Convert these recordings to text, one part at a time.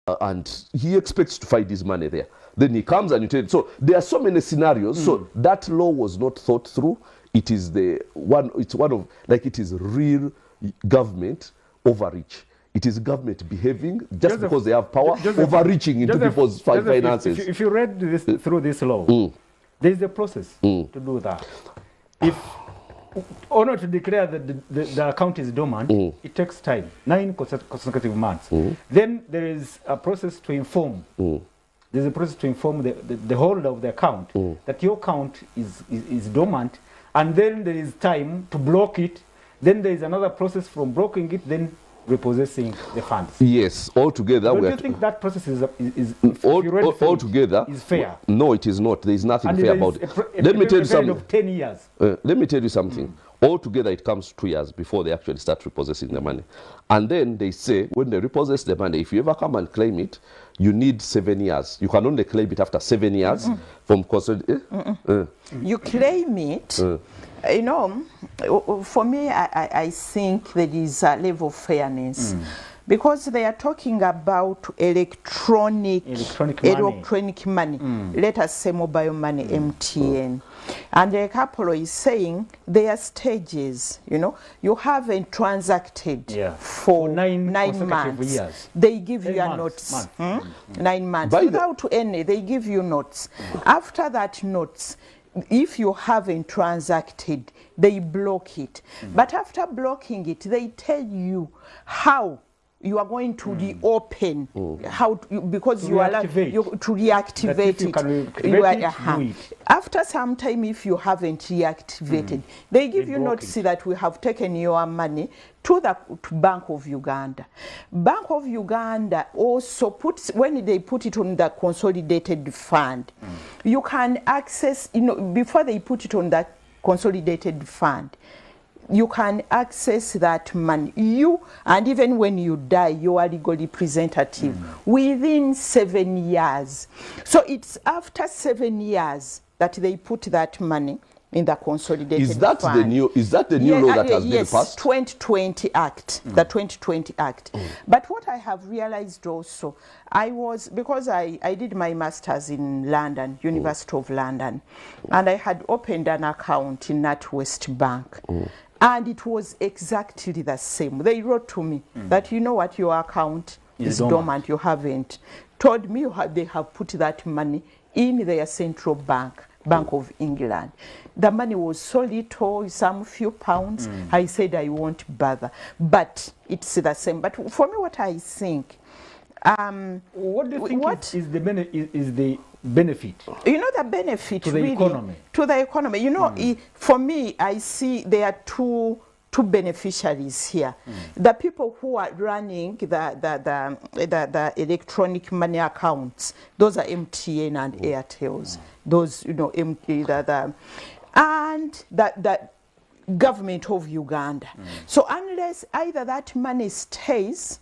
and he expects to find his money there. Then he comes and you tell him. So there are so many scenarios. So that law was not thought through. It is it's one of, like, it is real government overreach. It is government behaving just because they have power, overreaching into people's finances. If you read this through this law, there is a process to do that. If or to declare that the account is dormant, it takes time, 9 consecutive months. Then there is a process to inform. There's a process to inform the holder of the account that your account is dormant, and then there is time to block it. Then there is another process from blocking it, then repossessing the funds. Yes, altogether. Do you think that process altogether is fair? No, it is not. There is nothing and fair about it. Let me tell you something. Of 10 years. Let me tell you something. Altogether, it comes 2 years before they actually start repossessing the money. And then they say, when they repossess the money, if you ever come and claim it, you need 7 years. You can only claim it after 7 years from consolidation. You claim it. You know, for me, I think there is a level of fairness. Because they are talking about electronic money. Let us say mobile money, MTN. And the couple is saying there are stages, you know, you haven't transacted for 9 months. Years. They give you a notice. 9 months. Without any, they give you notes. After that notes, if you haven't transacted, they block it. But after blocking it, they tell you how you are going to reopen, how because you are to reactivate it. After some time, if you haven't reactivated, they give you notice that we have taken your money to the Bank of Uganda. Bank of Uganda also puts, when they put it on the consolidated fund, you can access, you know, before they put it on that consolidated fund, you can access that money. You, and even when you die, you are legal representative within 7 years. So it's after 7 years that they put that money in the consolidated fund. Is that the new law that has been passed? 2020 Act, the 2020 Act. But what I have realized also, because I did my master's in London, University of London, and I had opened an account in NatWest Bank. And it was exactly the same. They wrote to me that, you know what, your account is dormant, you haven't. Told me they have put that money in their central bank, Bank of England. The money was so little, some few pounds. I said I won't bother. But it's the same. But for me, what I think... what do you think is the benefit? You know, the benefit to the economy. To the economy. You know, for me, I see there are two beneficiaries here. The people who are running the electronic money accounts, those are MTN and Airtels. Those, you know, and the government of Uganda. So unless either that money stays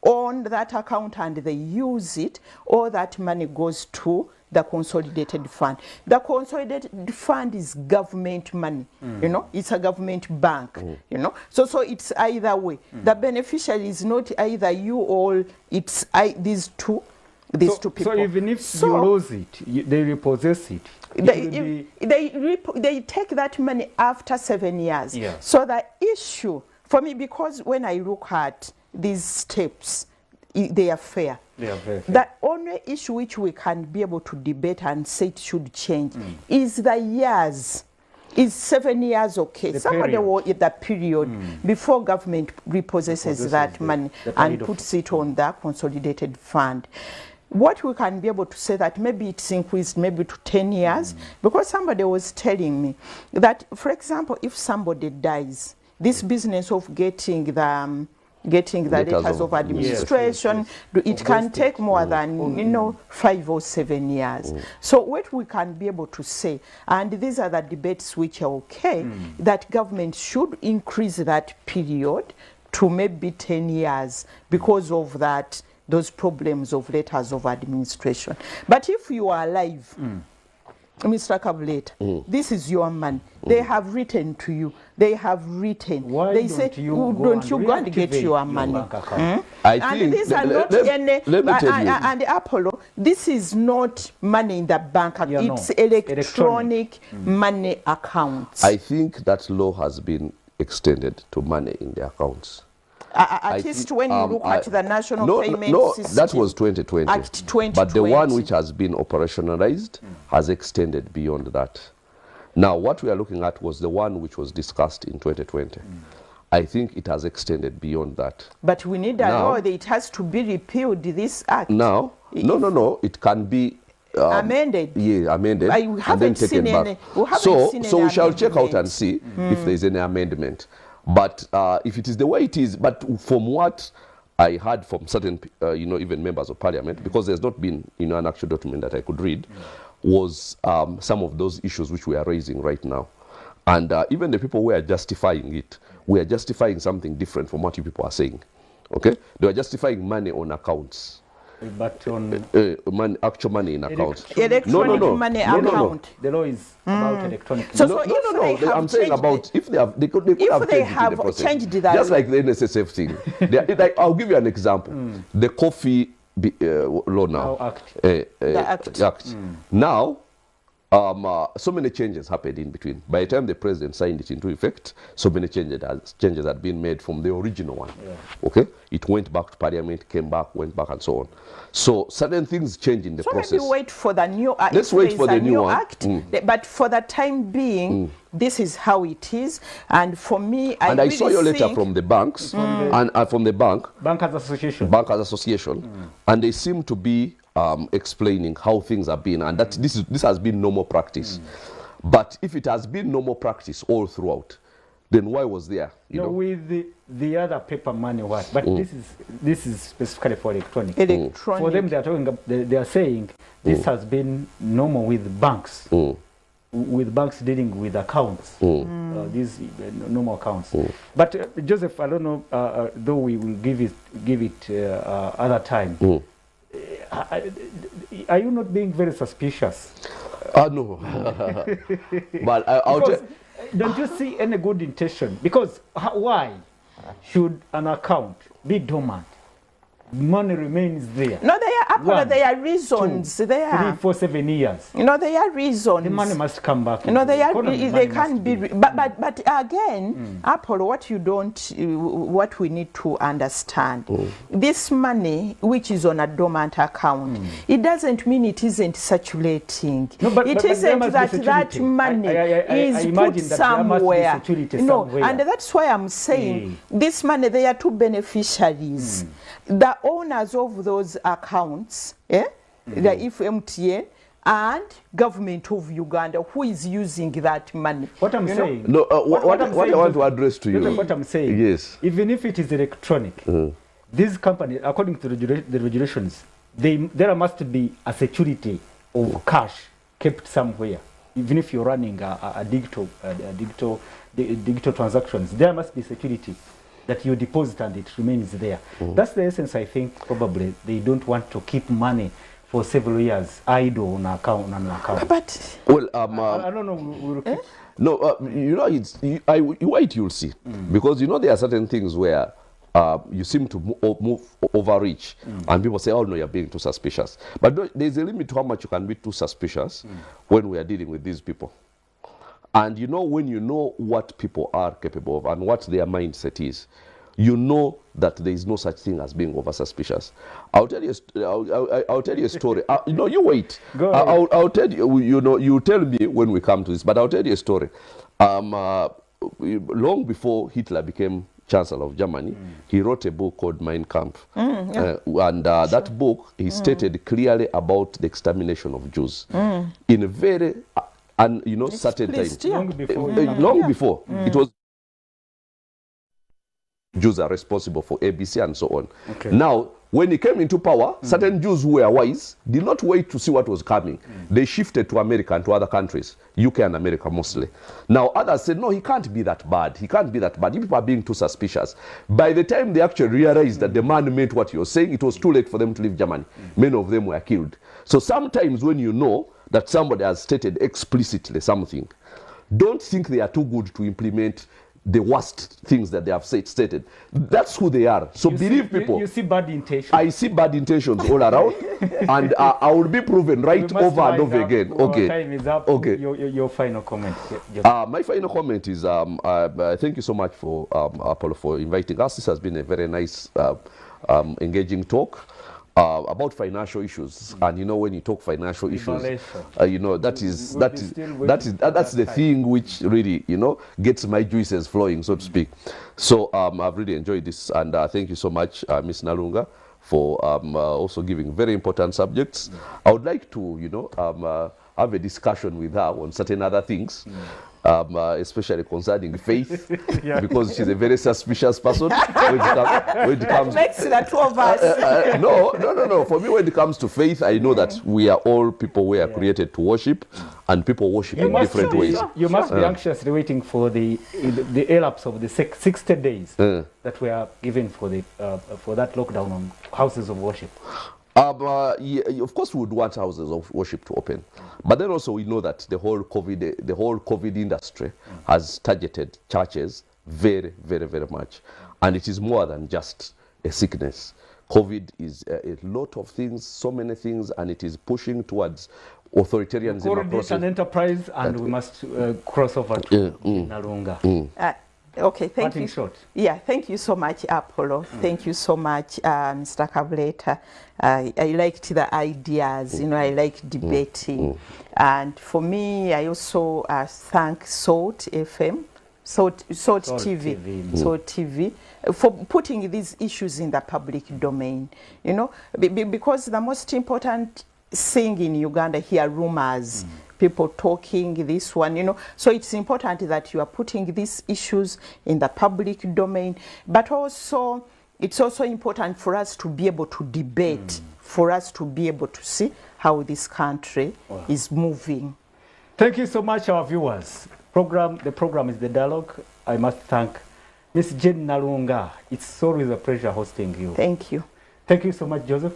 on that account and they use it, or that money goes to the consolidated fund. The consolidated fund is government money, you know, it's a government bank, you know. So it's either way. The beneficiary is not either you or it's these two people. So even if you lose it, they repossess it. They take that money after 7 years. So the issue for me, because when I look at these steps, they are fair. They are very fair. The only issue which we can be able to debate and say it should change is the years. Is 7 years okay? Somebody will at the period before government repossesses that money and puts it on the consolidated fund. What we can be able to say that maybe it's increased maybe to 10 years, because somebody was telling me that, for example, if somebody dies, this business of getting the letters of administration, it can take more than, you know, 5 or 7 years. So what we can be able to say, and these are the debates which are okay, that government should increase that period to maybe 10 years because of that, those problems of letters of administration. But if you are alive, Mr. Kabuleta, this is your money. They have written to you. They have written. Why they don't say, you don't you go and get your money? And these are not any, and Apollo, this is not money in the bank. It's electronic money accounts. I think that law has been extended to money in the accounts. At least when you look at the national payment system. That was 2020. Act 2020. But the one which has been operationalized has extended beyond that. Now, what we are looking at was the one which was discussed in 2020. I think it has extended beyond that. But we need a law that it has to be repealed, this act. Now, no, it can be amended. Yeah, amended and then taken back. So we shall check out and see if there is any amendment. But if it is the way it is, but from what I heard from certain, even members of parliament, because there's not been, an actual document that I could read, was some of those issues which we are raising right now. And even the people who are justifying it, we are justifying something different from what you people are saying. Okay? They are justifying money on accounts. But on actual money in accounts. Electronic money account. The law is about electronic. So I'm saying about if they have, they could have changed the just like the NSSF thing. I'll give you an example. The coffee law now. The act. Now, so many changes happened in between. By the time the president signed it into effect, so many changes had been made from the original one. Okay, it went back to parliament, came back, went back, and so on. So certain things change in the process. So maybe wait for the new act. Let's wait for the new act. But for the time being, this is how it is. And for me, I saw your letter from the banks and from the Bankers Association, and they seem to be explaining how things have been, and that this has been normal practice. But if it has been normal practice all throughout, then why was there? You know, with the other paper money was, but this is specifically for electronic. For them, they are saying this has been normal with banks. With banks dealing with accounts, these normal accounts. But Joseph, I don't know, though we will give it other time. Are you not being very suspicious? No. But I'll don't you see any good intention? Because why should an account be dormant? Money remains there. No, there are reasons. 2, 3, 4, 7 years. There are reasons. The money must come back. They can't be. But again, Apollo, what we need to understand, this money which is on a dormant account, it doesn't mean it isn't circulating. It isn't that money is put somewhere. And that's why I'm saying this money, there are two beneficiaries. The owners of those accounts, the FMTA, and government of Uganda, who is using that money. What I'm saying... No, what I want to address to you... What I'm saying, yes. Even if it is electronic, these companies, according to the regulations, there must be a security of cash kept somewhere. Even if you're running a digital transactions, there must be security that you deposit and it remains there. That's the essence, I think, probably. They don't want to keep money for several years idle on an account. But well, I don't know. We'll keep no, you wait, you'll see. Because there are certain things where you seem to move overreach, and people say, "Oh no, you're being too suspicious." But there's a limit to how much you can be too suspicious when we are dealing with these people. And when you know what people are capable of and what their mindset is, you know that there is no such thing as being over suspicious. I'll tell you a story. You wait. Go ahead. I'll tell you. You tell me when we come to this, but I'll tell you a story. Long before Hitler became Chancellor of Germany, he wrote a book called Mein Kampf, and that book he stated clearly about the extermination of Jews in a very certain time. Long before. It was Jews are responsible for ABC and so on. Now, when he came into power, certain Jews who were wise did not wait to see what was coming. They shifted to America and to other countries, UK and America mostly. Now, others said, no, he can't be that bad. He can't be that bad. You people are being too suspicious. By the time they actually realized that the man meant what he was saying, it was too late for them to leave Germany. Many of them were killed. So sometimes when you know that somebody has stated explicitly something, don't think they are too good to implement the worst things that they have stated. That's who they are. So believe people. You see bad intentions. I see bad intentions all around, and I will be proven right over and over again. Okay. Time is up. Okay. Your final comment. My final comment is thank you so much for Apollo for inviting us. This has been a very nice, engaging talk. About financial issues, and you know, when you talk financial issues, you know, that's the thing which really, you know, gets my juices flowing, so to speak. So I've really enjoyed this, and thank you so much, Ms. Nalunga, for also giving very important subjects. I would like to, you know, have a discussion with her on certain other things. Especially concerning faith, because she's a very suspicious person when it comes makes the two of us. No. For me, when it comes to faith, I know that we are all people we are created to worship, and people worship in different ways. You must be anxiously waiting for the elapse of the 60 days that we are given for that lockdown on houses of worship. Yeah, of course, we would want houses of worship to open, but then also we know that the whole COVID industry has targeted churches very, very, very much, and it is more than just a sickness. COVID is a lot of things, so many things, and it is pushing towards authoritarianism. It's an enterprise, and we must cross over to Nalunga. Okay, thank you. Short. Yeah, thank you so much, Apollo. Thank you so much, Mr. Kabuleta. I liked the ideas, you know, I like debating. And for me, I also thank Salt FM, Salt TV, for putting these issues in the public domain, you know, because the most important thing in Uganda here, rumors, people talking, this one, you know. So it's important that you are putting these issues in the public domain, but also it's also important for us to be able to debate, for us to be able to see how this country is moving. Thank you so much, our viewers. The program is The Dialogue. I must thank Ms. Jane Nalunga. It's always a pleasure hosting you. Thank you. Thank you so much, Joseph.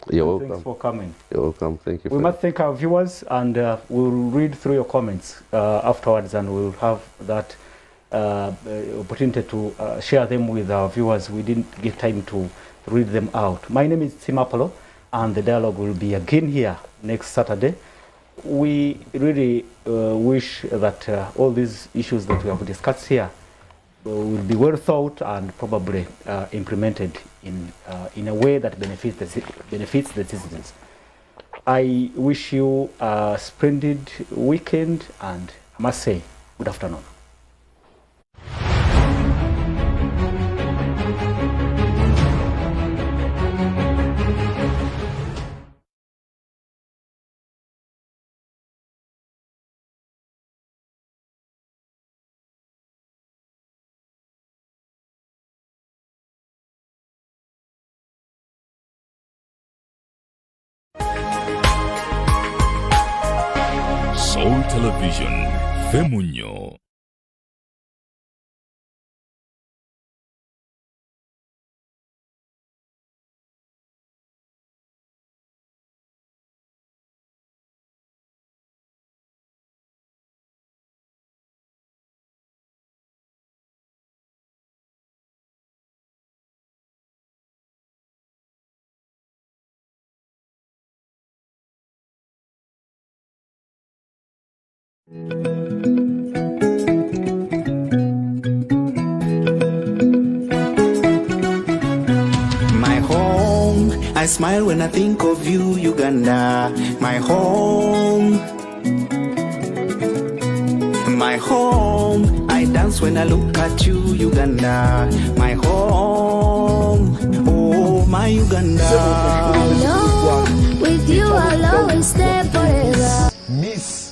You're welcome. Thanks for coming. You're welcome. Thank you. We must thank our viewers, and we'll read through your comments afterwards, and we'll have that opportunity to share them with our viewers. We didn't get time to read them out. My name is Timapolo, and The Dialogue will be again here next Saturday. We really wish that all these issues that we have discussed here will be well thought and probably implemented in a way that benefits the citizens. I wish you a splendid weekend, and I must say good afternoon. Soul Television, Femunyo. My home, I smile when I think of you, Uganda. My home, I dance when I look at you, Uganda. My home, oh my Uganda. Alone with you, I'll always stay forever. Miss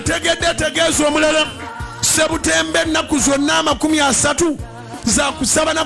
ategedde tegeeza omulala Sebutembe ennaku zonna 30 za kusaba na